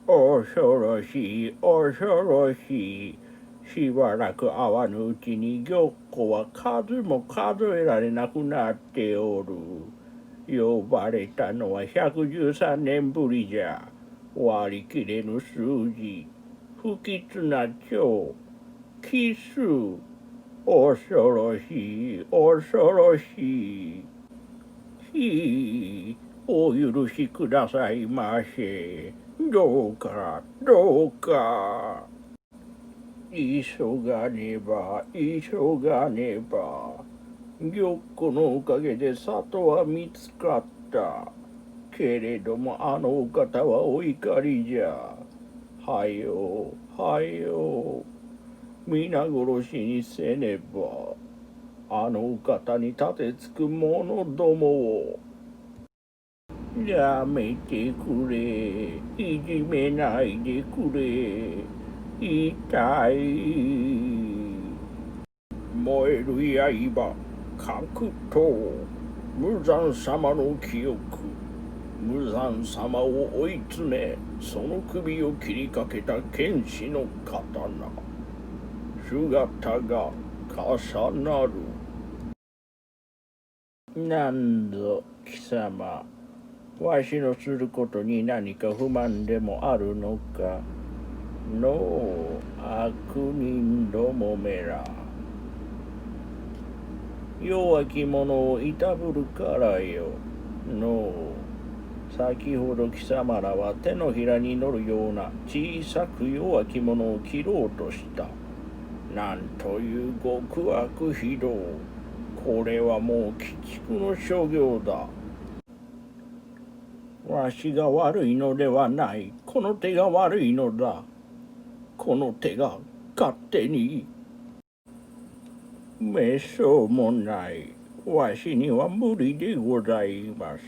恐ろしい、恐ろしい。しばらく会わぬうちに玉子は数も数えられなくなっておる。呼ばれたのは113年ぶりじゃ。割り切れぬ数字、不吉な蝶、奇数。恐ろしい、恐ろしい。ひい、お許しくださいませ。どうか、どうか。急がねば、急がねば。玉子のおかげで里は見つかった。けれどもあのお方はお怒りじゃ。はよう、はよう。皆殺しにせねば。あのお方に立てつく者どもを。やめてくれ。いじめないでくれ。痛い。燃える刃、格闘。無惨様の記憶。無惨様を追い詰め、その首を切りかけた剣士の刀。姿が重なる。なんぞ貴様、わしのすることに何か不満でもあるのかのう、悪人どもめら。弱き者をいたぶるからよのう。先ほど貴様らは手のひらに乗るような小さく弱き者を切ろうとした。なんという極悪非道。これはもう鬼畜の所業だ。わしが悪いのではない。この手が悪いのだ。この手が勝手に。めそうもない。わしには無理でございます。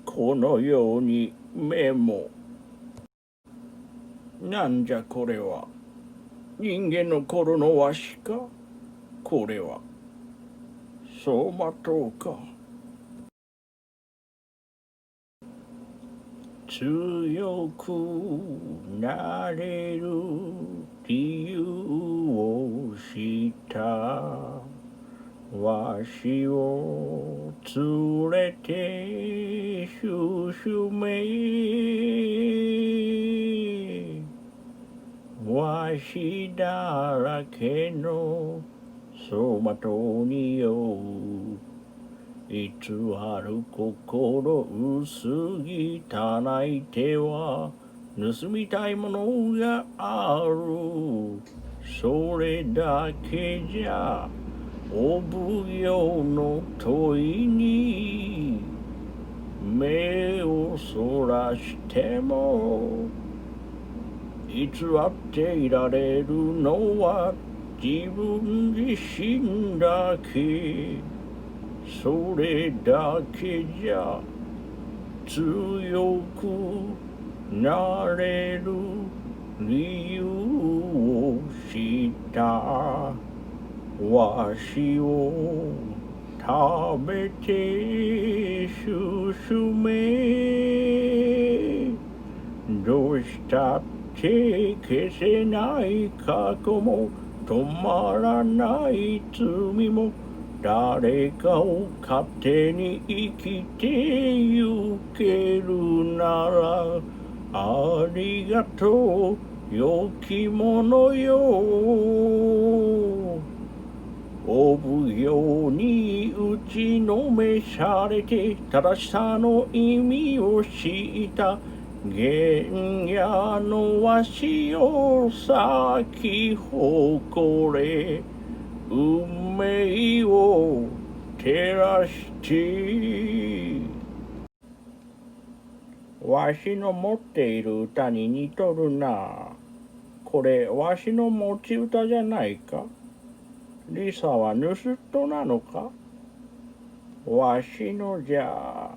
このように目も。なんじゃこれは。人間の頃のわしか。これは走馬灯か。強くなれる理由を知ったわしを連れて進め。わしだらけの走馬灯によ偽る心薄汚い手は盗みたいものがある。それだけじゃお奉行の問いに目をそらしても偽っていられるのは自分自身だけ。それだけじゃ強くなれる理由を知ったわしを食べて進め。どうしたって消せない過去も止まらない罪も誰かを勝手に生きてゆけるならありがとう良き者よ。お奉行に打ちのめされて正しさの意味を知った原野のわしを咲き誇れ。運命を照らしてわしの持っている歌に似とるな。これわしの持ち歌じゃないか。リサは盗人なのか。わしのじゃ。